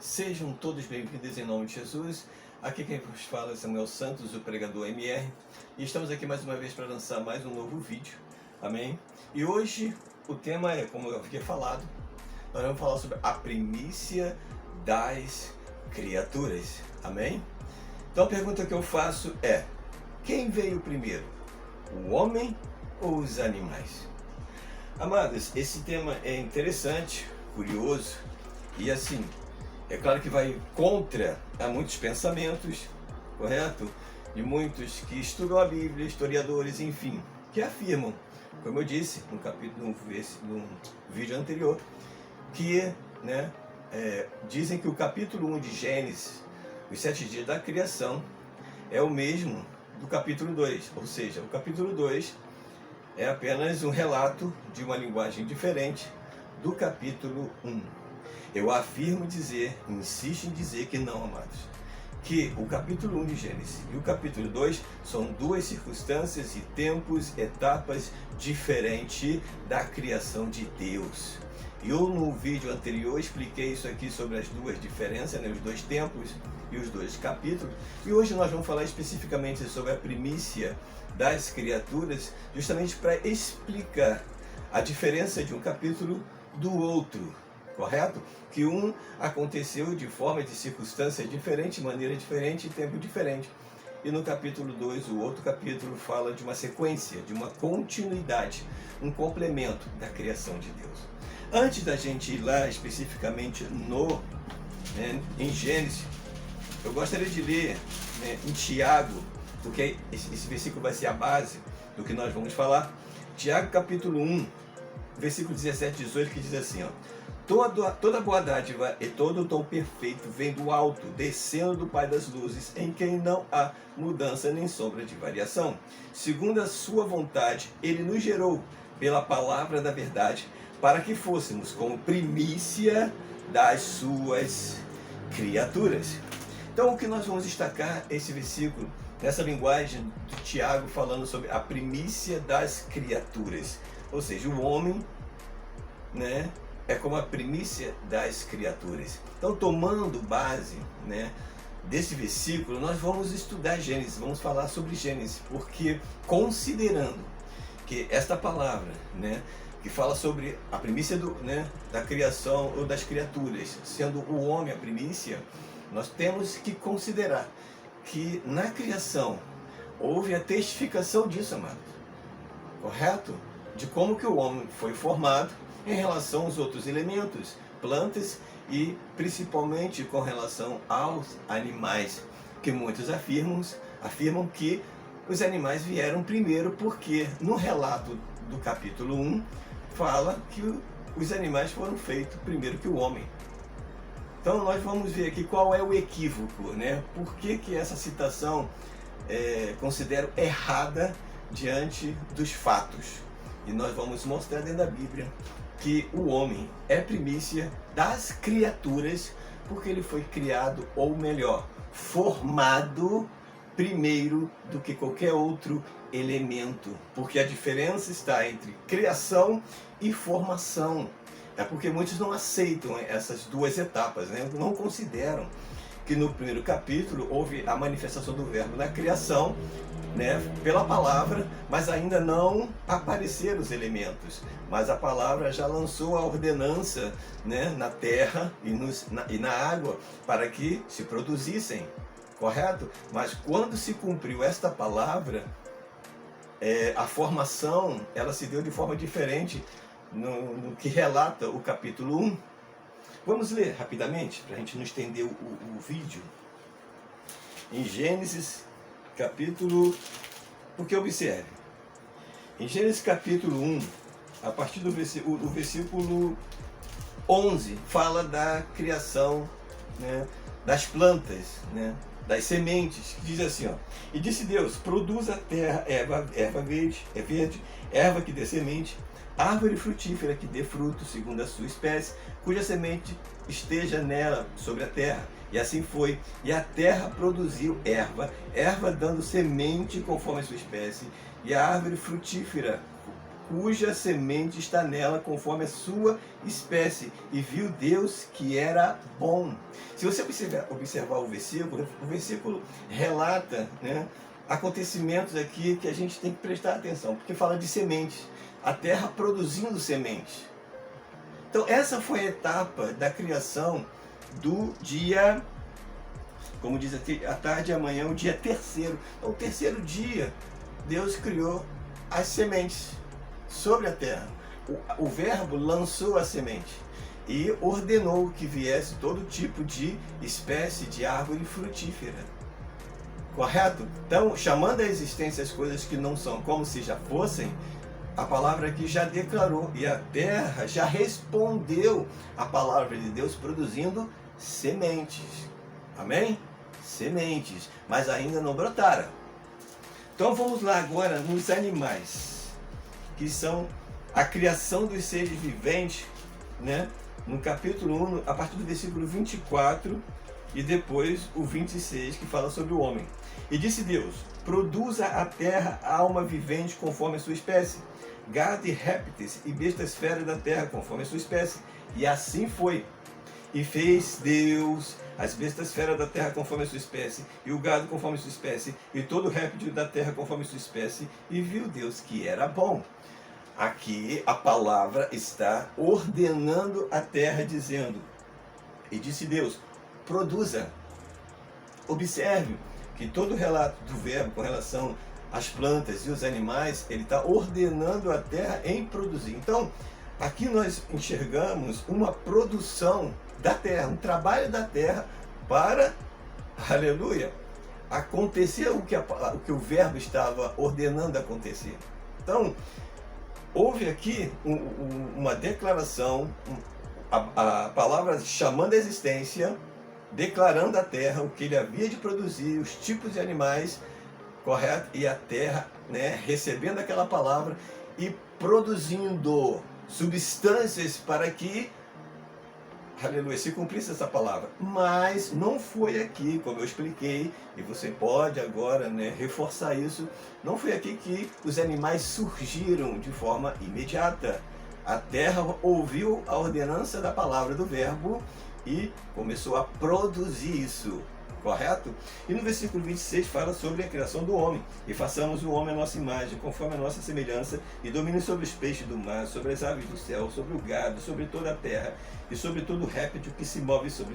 Sejam todos bem-vindos em nome de Jesus. Aqui quem vos fala é Samuel Santos, o pregador MR. E estamos aqui mais uma vez para lançar mais um novo vídeo. Amém? E hoje o tema é, como eu havia falado, nós vamos falar sobre a primícia das criaturas. Amém? Então a pergunta que eu faço é: quem veio primeiro? O homem ou os animais? Amados, esse tema é interessante, curioso e assim, é claro que vai contra a muitos pensamentos, correto? De muitos que estudam a Bíblia, historiadores, enfim, que afirmam, como eu disse no vídeo anterior, que dizem que o capítulo 1 de Gênesis, os 7 dias da criação, é o mesmo do capítulo 2, ou seja, o capítulo 2 é apenas um relato de uma linguagem diferente do capítulo 1. Eu afirmo dizer, insisto em dizer que não, amados, que o capítulo 1 de Gênesis e o capítulo 2 são duas circunstâncias e tempos, etapas diferentes da criação de Deus. Eu no vídeo anterior expliquei isso aqui sobre as duas diferenças, os dois tempos e os dois capítulos, e hoje nós vamos falar especificamente sobre a primícia das criaturas, justamente para explicar a diferença de um capítulo do outro. Correto? Que um aconteceu de forma, de circunstância diferente, maneira diferente e tempo diferente. E no capítulo 2, o outro capítulo fala de uma sequência, de uma continuidade, um complemento da criação de Deus. Antes da gente ir lá especificamente em Gênesis, eu gostaria de ler em Tiago, porque esse versículo vai ser a base do que nós vamos falar. Tiago capítulo 1, versículo 17 e 18, que diz assim, ó: Toda boa dádiva e todo dom perfeito vem do alto, descendo do Pai das luzes, em quem não há mudança nem sombra de variação. Segundo a sua vontade, ele nos gerou pela palavra da verdade, para que fôssemos como primícia das suas criaturas. Então o que nós vamos destacar esse versículo, nessa linguagem de Tiago, falando sobre a primícia das criaturas. Ou seja, o homem, é como a primícia das criaturas. Então, tomando base, desse versículo, nós vamos estudar Gênesis, vamos falar sobre Gênesis, porque considerando que esta palavra, que fala sobre a primícia da criação ou das criaturas, sendo o homem a primícia, nós temos que considerar que na criação houve a testificação disso, amados. Correto? De como que o homem foi formado em relação aos outros elementos, plantas e principalmente com relação aos animais, que muitos afirmam que os animais vieram primeiro, porque no relato do capítulo 1 fala que os animais foram feitos primeiro que o homem. Então nós vamos ver aqui qual é o equívoco, por que essa citação considero errada diante dos fatos. E nós vamos mostrar dentro da Bíblia que o homem é primícia das criaturas, porque ele foi criado, ou melhor, formado primeiro do que qualquer outro elemento. Porque a diferença está entre criação e formação. É porque muitos não aceitam essas duas etapas, não consideram que no primeiro capítulo houve a manifestação do verbo na criação, pela palavra, mas ainda não apareceram os elementos, mas a palavra já lançou a ordenança na terra e na água para que se produzissem, correto? Mas quando se cumpriu esta palavra, a formação ela se deu de forma diferente no que relata o capítulo 1. Vamos ler rapidamente, para a gente não estender o vídeo. Em Gênesis capítulo, porque observe, em Gênesis capítulo 1, a partir do versículo 11, fala da criação, das plantas, das sementes, que diz assim, ó: E disse Deus, produza a terra erva verde, erva que dê semente, árvore frutífera que dê fruto segundo a sua espécie, cuja semente esteja nela sobre a terra. E assim foi. E a terra produziu erva dando semente conforme a sua espécie, e a árvore frutífera cuja semente está nela, conforme a sua espécie. E viu Deus que era bom. Se você observar o versículo relata, né, acontecimentos aqui que a gente tem que prestar atenção, porque fala de sementes, a terra produzindo sementes. Então essa foi a etapa da criação do dia, como diz aqui, a tarde e amanhã, o dia terceiro. Então, o terceiro dia, Deus criou as sementes sobre a terra. O verbo lançou a semente e ordenou que viesse todo tipo de espécie de árvore frutífera. Correto? Então, chamando à existência as coisas que não são como se já fossem, a palavra aqui já declarou, e a terra já respondeu à palavra de Deus, produzindo sementes. Amém? Sementes, mas ainda não brotaram. Então vamos lá agora nos animais, que são a criação dos seres viventes, né? No capítulo 1, a partir do versículo 24 e depois o 26, que fala sobre o homem. E disse Deus: produza a terra alma vivente conforme a sua espécie, gado e répteis e bestas feras da terra conforme a sua espécie. E assim foi. E fez Deus as bestas feras da terra conforme a sua espécie, e o gado conforme a sua espécie, e todo réptil da terra conforme a sua espécie, e viu Deus que era bom. Aqui a palavra está ordenando a terra, dizendo, e disse Deus, produza. Observe que todo o relato do verbo com relação às plantas e os animais, ele está ordenando a terra em produzir. Então, aqui nós enxergamos uma produção da terra, um trabalho da terra para, aleluia, acontecer o que o verbo estava ordenando acontecer. Então, houve aqui uma declaração, a palavra chamando a existência, declarando a terra o que ele havia de produzir, os tipos de animais, correto? E a terra, né, recebendo aquela palavra e produzindo substâncias para que, aleluia, se cumprisse essa palavra. Mas não foi aqui, como eu expliquei, e você pode agora, né, reforçar isso, não foi aqui que os animais surgiram de forma imediata. A terra ouviu a ordenança da palavra do verbo e começou a produzir isso, correto? E no versículo 26 fala sobre a criação do homem. E façamos o homem à nossa imagem, conforme a nossa semelhança, e domine sobre os peixes do mar, sobre as aves do céu, sobre o gado, sobre toda a terra, e sobre todo réptil que se move sobre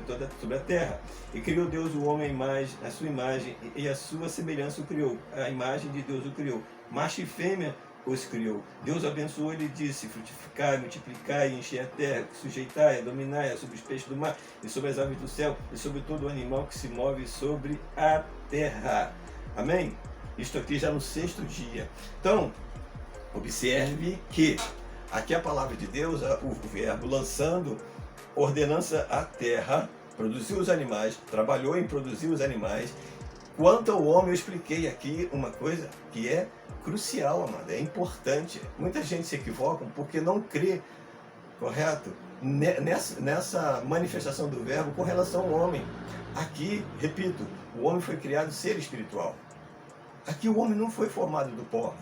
a terra. E criou Deus o homem à imagem, a sua imagem, e a sua semelhança o criou. A imagem de Deus o criou. Macho e fêmea os criou. Deus abençoou e lhe disse: frutificai, multiplicai, enchei a terra, sujeitai, dominai sobre os peixes do mar, e sobre as aves do céu, e sobre todo animal que se move sobre a terra. Amém? Isto aqui já no sexto dia. Então, observe que aqui a palavra de Deus, o verbo lançando ordenança à terra, produziu os animais, trabalhou em produzir os animais. Quanto ao homem, eu expliquei aqui uma coisa que é crucial, amado, é importante. Muita gente se equivoca porque não crê, correto? Nessa manifestação do verbo com relação ao homem. Aqui, repito, o homem foi criado ser espiritual. Aqui o homem não foi formado do pó.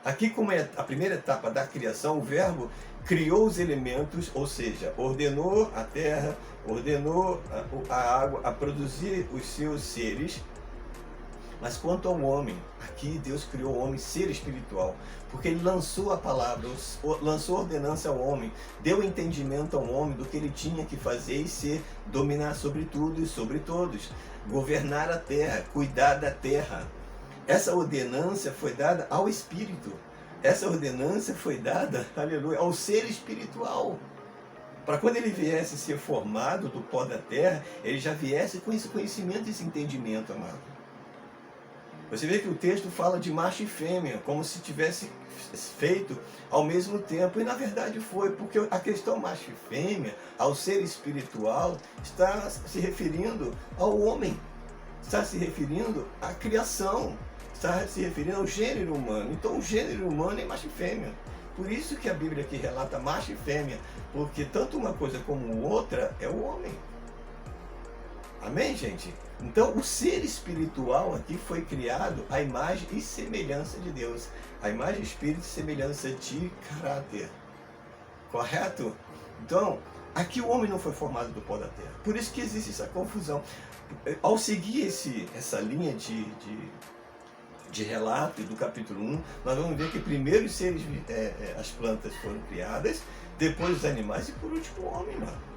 Aqui, como é a primeira etapa da criação, o verbo criou os elementos, ou seja, ordenou a terra, ordenou a água a produzir os seus seres. Mas quanto ao homem, aqui Deus criou o homem ser espiritual, porque ele lançou a palavra, lançou ordenança ao homem, deu entendimento ao homem do que ele tinha que fazer e ser, dominar sobre tudo e sobre todos, governar a terra, cuidar da terra. Essa ordenança foi dada ao espírito, essa ordenança foi dada, aleluia, ao ser espiritual. Para quando ele viesse ser formado do pó da terra, ele já viesse com esse conhecimento, esse entendimento, amado. Você vê que o texto fala de macho e fêmea, como se tivesse feito ao mesmo tempo. E na verdade foi, porque a questão macho e fêmea, ao ser espiritual, está se referindo ao homem. Está se referindo à criação. Está se referindo ao gênero humano. Então o gênero humano é macho e fêmea. Por isso que a Bíblia aqui relata macho e fêmea, porque tanto uma coisa como outra é o homem. Amém, gente? Então, o ser espiritual aqui foi criado à imagem e semelhança de Deus. A imagem, espírito e semelhança de caráter. Correto? Então, aqui o homem não foi formado do pó da terra. Por isso que existe essa confusão. Ao seguir essa linha de relato do capítulo 1, nós vamos ver que primeiro os seres, as plantas foram criadas, depois os animais e por último o homem, mano.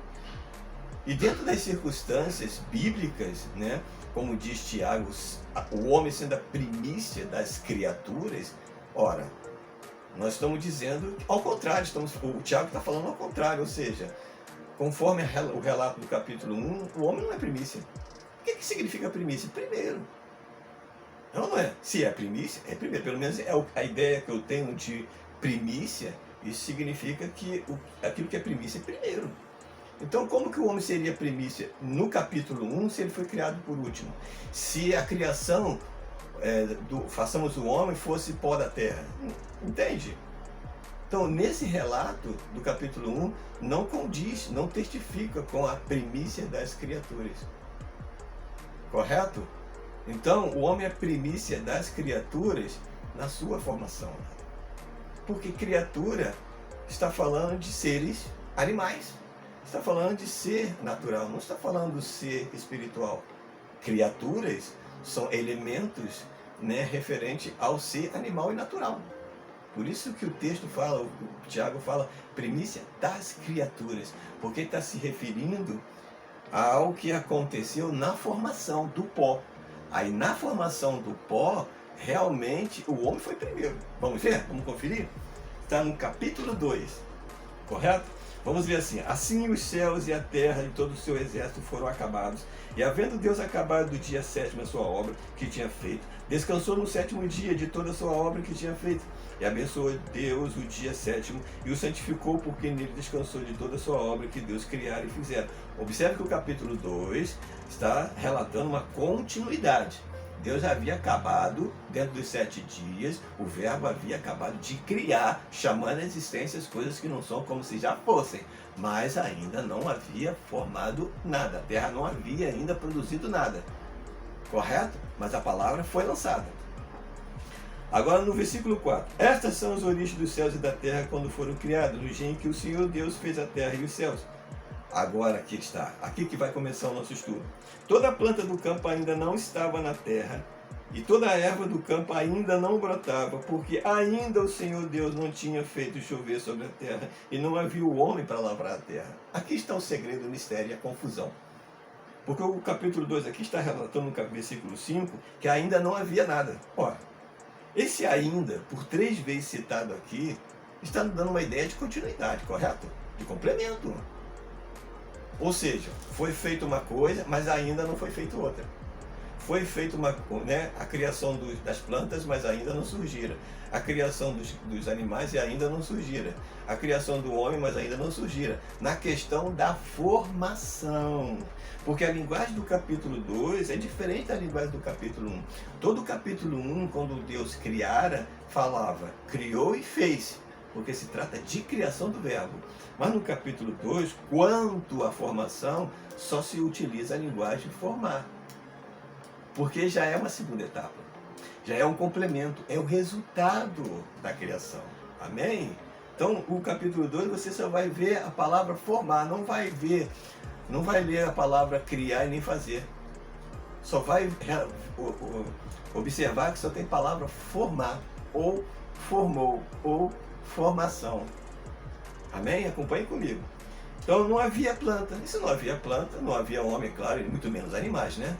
E dentro das circunstâncias bíblicas, né, como diz Tiago, o homem sendo a primícia das criaturas, ora, nós estamos dizendo ao contrário, o Tiago está falando ao contrário, ou seja, conforme o relato do capítulo 1, o homem não é primícia. O que significa primícia? Primeiro. Não é? Se é primícia, é primeiro. Pelo menos a ideia que eu tenho de primícia, isso significa que aquilo que é primícia é primeiro. Então, como que o homem seria primícia no capítulo 1 se ele foi criado por último? Se a criação façamos o homem fosse pó da terra. Entende? Então, nesse relato do capítulo 1, não condiz, não testifica com a primícia das criaturas. Correto? Então, o homem é primícia das criaturas na sua formação. Porque criatura está falando de seres animais. Está falando de ser natural, não está falando do ser espiritual. Criaturas são elementos, né, referente ao ser animal e natural. Por isso que o texto fala, o Tiago fala, primícia das criaturas, porque está se referindo ao que aconteceu na formação do pó. Aí na formação do pó, realmente o homem foi primeiro. Vamos ver? Vamos conferir? Está no capítulo 2, correto? Vamos ver assim: assim os céus e a terra e todo o seu exército foram acabados, e havendo Deus acabado do dia 7º a sua obra que tinha feito, descansou no 7º dia de toda a sua obra que tinha feito, e abençoou Deus o dia 7º e o santificou, porque nele descansou de toda a sua obra que Deus criara e fizera. Observe que o capítulo 2 está relatando uma continuidade. Deus havia acabado, dentro dos 7 dias, o verbo havia acabado de criar, chamando a existência as coisas que não são como se já fossem, mas ainda não havia formado nada, a terra não havia ainda produzido nada, correto? Mas a palavra foi lançada. Agora no versículo 4, estas são as origens dos céus e da terra quando foram criados, no dia em que o Senhor Deus fez a terra e os céus. Agora aqui está, aqui que vai começar o nosso estudo. Toda a planta do campo ainda não estava na terra, e toda a erva do campo ainda não brotava, porque ainda o Senhor Deus não tinha feito chover sobre a terra, e não havia o homem para lavrar a terra. Aqui está o segredo, o mistério e a confusão. Porque o capítulo 2 aqui está relatando no versículo 5, que ainda não havia nada. Ora, esse ainda, por 3 vezes citado aqui, está nos dando uma ideia de continuidade, correto? De complemento. Ou seja, foi feita uma coisa, mas ainda não foi feita outra. Foi feita a criação das plantas, mas ainda não surgira. A criação dos animais e ainda não surgira. A criação do homem, mas ainda não surgira. Na questão da formação. Porque a linguagem do capítulo 2 é diferente da linguagem do capítulo 1. Todo o capítulo 1, quando Deus criara, falava, criou e fez. Porque se trata de criação do verbo. Mas no capítulo 2, quanto à formação, só se utiliza a linguagem formar. Porque já é uma segunda etapa. Já é um complemento, é o resultado da criação. Amém? Então, o capítulo 2, você só vai ver a palavra formar, não vai ler a palavra criar e nem fazer. Só vai observar que só tem palavra formar, ou formou, ou formação. Amém? Acompanhe comigo. Então não havia planta. E se não havia planta, não havia homem, claro, e muito menos animais, né?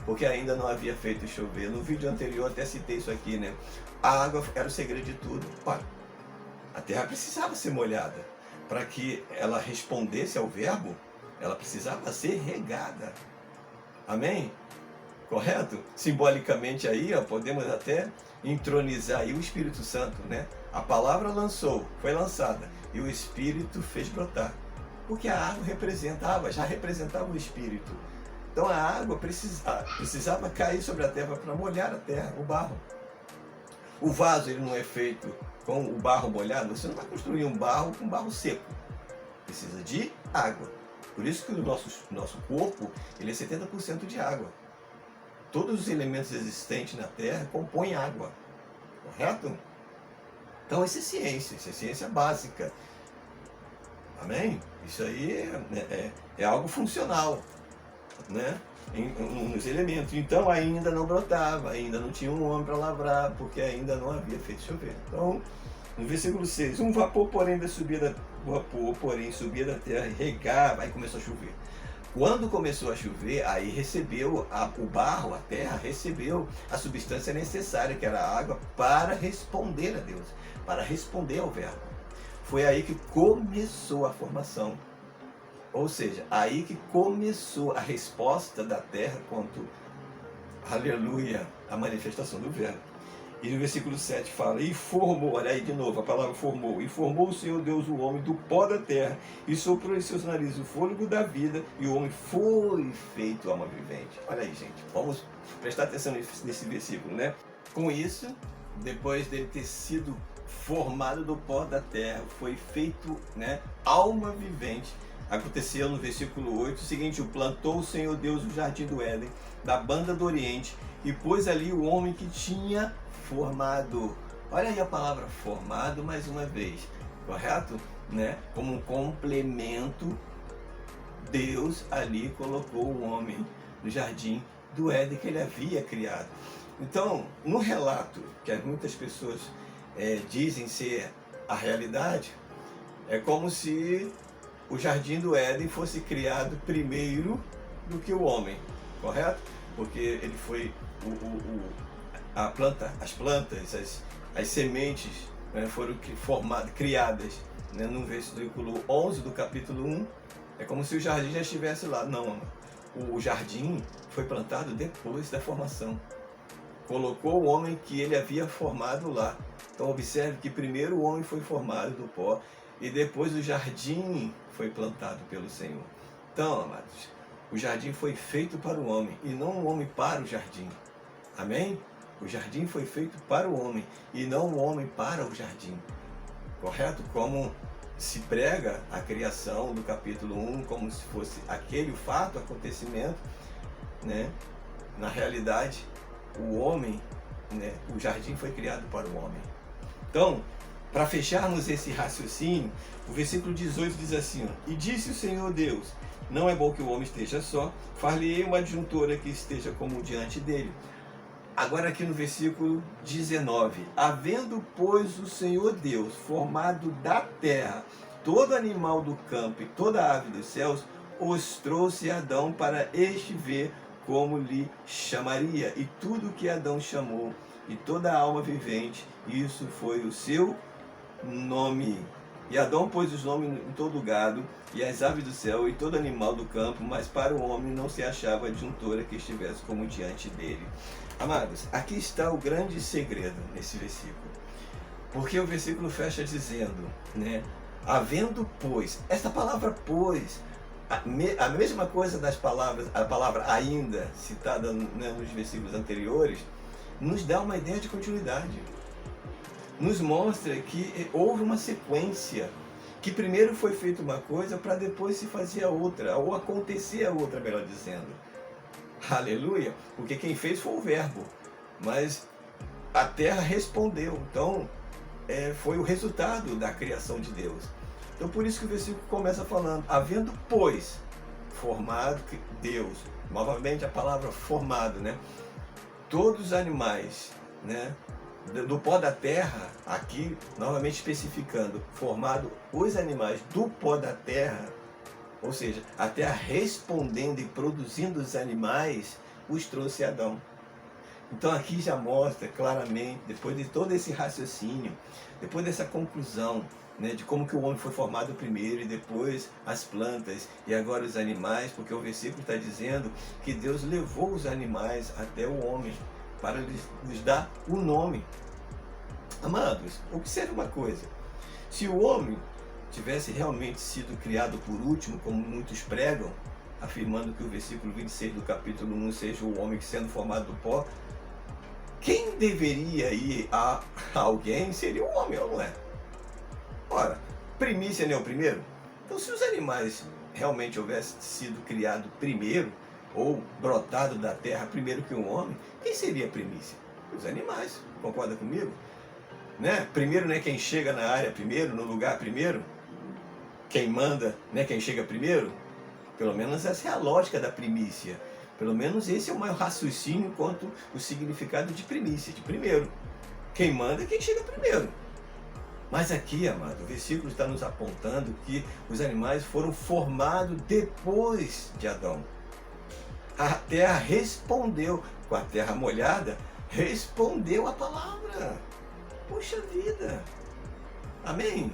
Porque ainda não havia feito chover. No vídeo anterior até citei isso aqui, né? A água era o segredo de tudo. Olha, a terra precisava ser molhada. Para que ela respondesse ao verbo, ela precisava ser regada. Amém? Correto? Simbolicamente aí, podemos até entronizar aí o Espírito Santo, né? A palavra foi lançada, e o Espírito fez brotar. Porque a água já representava o Espírito. Então a água precisava cair sobre a terra para molhar a terra, o barro. O vaso ele não é feito com o barro molhado, você não vai construir um barro com barro seco. Precisa de água. Por isso que o nosso corpo ele é 70% de água. Todos os elementos existentes na Terra compõem água, correto? Então isso é ciência básica. Amém? Isso aí é algo funcional, né? Nos elementos. Então ainda não brotava, ainda não tinha um homem para lavrar, porque ainda não havia feito chover. Então, no versículo 6, um vapor, porém, subia da terra e regava, aí começou a chover. Quando começou a chover, aí recebeu o barro, a terra recebeu a substância necessária, que era a água, para responder a Deus, para responder ao verbo. Foi aí que começou a formação. Ou seja, aí que começou a resposta da terra quanto, aleluia, a manifestação do verbo. E no versículo 7 fala, e formou, olha aí de novo, a palavra formou, e formou o Senhor Deus o homem do pó da terra, e soprou em seus narizes o fôlego da vida, e o homem foi feito alma vivente. Olha aí, gente, vamos prestar atenção nesse versículo, né? Com isso, depois dele ter sido formado do pó da terra, foi feito, né, alma vivente. Aconteceu no versículo 8 o seguinte, o plantou o Senhor Deus o jardim do Éden, da banda do Oriente, e pôs ali o homem que tinha formado. Olha aí a palavra formado mais uma vez, correto? Né? Como um complemento, Deus ali colocou o homem no jardim do Éden que ele havia criado. Então, no relato que muitas pessoas dizem ser a realidade, é como se o jardim do Éden fosse criado primeiro do que o homem, correto? Porque ele foi as plantas, as sementes, né, foram criadas, né, no versículo 11 do capítulo 1. É como se o jardim já estivesse lá. Não, o jardim foi plantado depois da formação. Colocou o homem que ele havia formado lá. Então observe que primeiro o homem foi formado do pó e depois o jardim foi plantado pelo Senhor. Então, amados, o jardim foi feito para o homem e não o homem para o jardim. Amém? O jardim foi feito para o homem e não o homem para o jardim. Correto? Como se prega a criação do capítulo 1 como se fosse aquele fato, acontecimento, né? Na realidade, o homem, né? O jardim foi criado para o homem. Então, para fecharmos esse raciocínio, o versículo 18 diz assim, ó, e disse o Senhor Deus, não é bom que o homem esteja só, far-lhe-ei uma adjuntora que esteja como diante dele. Agora aqui no versículo 19, havendo, pois, o Senhor Deus formado da terra todo animal do campo e toda ave dos céus, os trouxe a Adão para este ver como lhe chamaria. E tudo que Adão chamou, e toda a alma vivente, isso foi o seu nome. E Adão pôs os nomes em todo o gado, e as aves do céu, e todo animal do campo, mas para o homem não se achava adjuntora que estivesse como diante dele. Amados, aqui está o grande segredo nesse versículo. Porque o versículo fecha dizendo, né? Havendo, pois, esta palavra pois, a mesma coisa das palavras, a palavra ainda, citada, né, nos versículos anteriores, nos dá uma ideia de continuidade. Nos mostra que houve uma sequência, que primeiro foi feita uma coisa para depois se fazer a outra, ou acontecer a outra, melhor dizendo. Aleluia! Porque quem fez foi o verbo, mas a terra respondeu. Então, foi o resultado da criação de Deus. Então, por isso que o versículo começa falando, havendo, pois, formado Deus, novamente a palavra formado, né? Todos os animais, né? Do pó da terra, aqui, novamente especificando, formado os animais do pó da terra, ou seja, a terra respondendo e produzindo os animais, os trouxe Adão. Então aqui já mostra claramente, depois de todo esse raciocínio, depois dessa conclusão, né, de como que o homem foi formado primeiro e depois as plantas e agora os animais, porque o versículo está dizendo que Deus levou os animais até o homem para lhes dar o nome. Amados, observe uma coisa, se o homem tivesse realmente sido criado por último, como muitos pregam, afirmando que o versículo 26 do capítulo 1 seja o homem sendo formado do pó, quem deveria ir a alguém seria o homem, ou não é? Ora, primícia não é o primeiro? Então, se os animais realmente houvesse sido criado primeiro, ou brotado da terra primeiro que um homem, quem seria a primícia? Os animais, concorda comigo? Né? Primeiro, né, quem chega na área primeiro, no lugar primeiro, quem manda, né, quem chega primeiro. Pelo menos essa é a lógica da primícia. Pelo menos esse é o maior raciocínio quanto o significado de primícia, de primeiro. Quem manda é quem chega primeiro. Mas aqui, amado, o versículo está nos apontando que os animais foram formados depois de Adão. A terra respondeu, com a terra molhada, respondeu a palavra. Poxa vida! Amém?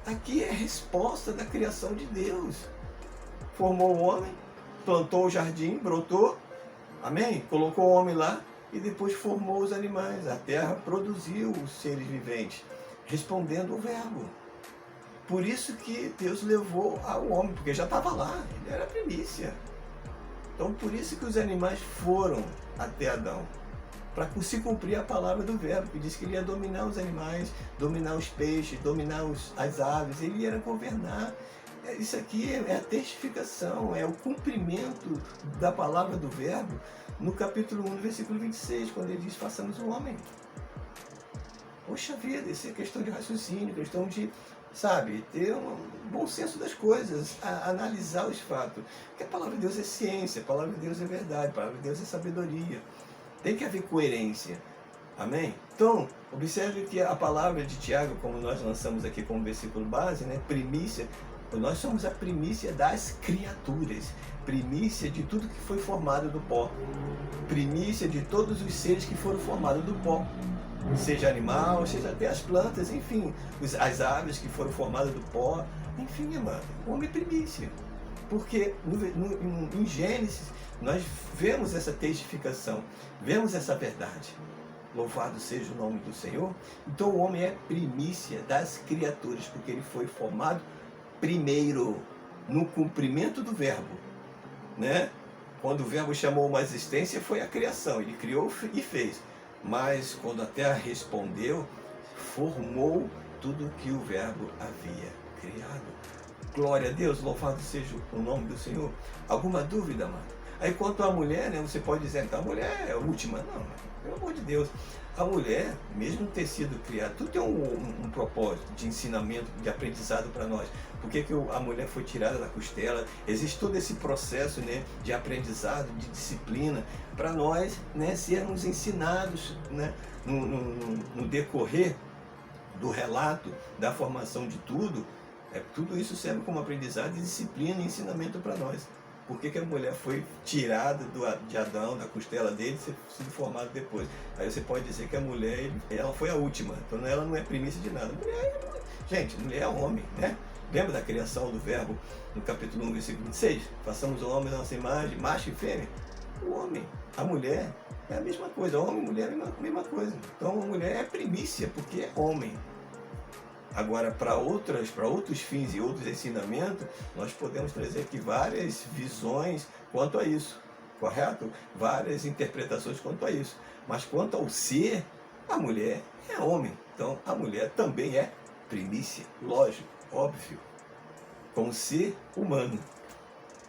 Aqui é a resposta da criação de Deus. Formou o homem, plantou o jardim, brotou, amém? Colocou o homem lá e depois formou os animais. A terra produziu os seres viventes, respondendo ao verbo. Por isso que Deus levou ao homem, porque já estava lá, ele era a primícia. Então por isso que os animais foram até Adão, para se cumprir a palavra do verbo, que diz que ele ia dominar os animais, dominar os peixes, dominar as aves, ele ia governar. Isso aqui é a testificação, é o cumprimento da palavra do verbo no capítulo 1, versículo 26, quando ele diz, façamos o homem. Poxa vida, isso é questão de raciocínio, questão de, sabe, ter um bom senso das coisas, analisar os fatos. Porque a palavra de Deus é ciência, a palavra de Deus é verdade, a palavra de Deus é sabedoria. Tem que haver coerência. Amém? Então, observe que a palavra de Tiago, como nós lançamos aqui como versículo base, né, primícia, nós somos a primícia das criaturas, primícia de tudo que foi formado do pó, primícia de todos os seres que foram formados do pó, seja animal, seja até as plantas, enfim, as aves que foram formadas do pó, enfim, amado, o homem é primícia. Porque em Gênesis nós vemos essa testificação, vemos essa verdade. Louvado seja o nome do Senhor. Então o homem é primícia das criaturas, porque ele foi formado primeiro, no cumprimento do verbo, né? Quando o verbo chamou uma existência, foi a criação, ele criou e fez. Mas quando a terra respondeu, formou tudo que o verbo havia criado. Glória a Deus, louvado seja o nome do Senhor. Alguma dúvida, mano? Aí quanto à mulher, né, você pode dizer, então a mulher é a última. Não, pelo amor de Deus. A mulher, mesmo ter sido criada, tudo tem um propósito de ensinamento, de aprendizado para nós. Por que a mulher foi tirada da costela? Existe todo esse processo, né, de aprendizado, de disciplina, para nós, né, sermos ensinados, né, no decorrer do relato, da formação de tudo. Tudo isso serve como aprendizado, disciplina e ensinamento para nós. Por que a mulher foi tirada de Adão, da costela dele, e sido formada depois? Aí você pode dizer que a mulher, ela foi a última, então ela não é primícia de nada. Gente, mulher é homem, né? Lembra da criação do verbo no capítulo 1, versículo 26? Façamos o homem na nossa imagem, macho e fêmea. O homem, a mulher, é a mesma coisa. Homem e mulher é a mesma coisa. Então a mulher é primícia, porque é homem. Agora, para outros fins e outros ensinamentos, nós podemos trazer aqui várias visões quanto a isso, correto? Várias interpretações quanto a isso. Mas quanto ao ser, a mulher é homem. Então, a mulher também é primícia, lógico, óbvio, como ser humano.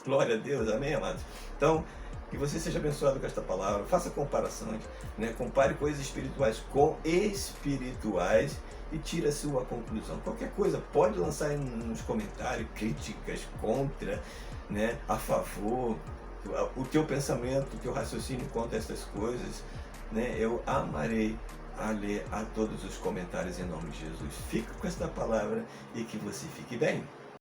Glória a Deus, amém, amados? Então, que você seja abençoado com esta palavra, faça comparações, né? Compare coisas espirituais com espirituais e tire a sua conclusão. Qualquer coisa, pode lançar aí nos comentários, críticas, contra, né? A favor, o teu pensamento, o teu raciocínio contra essas coisas, né? Eu amarei a ler a todos os comentários em nome de Jesus. Fica com esta palavra e que você fique bem.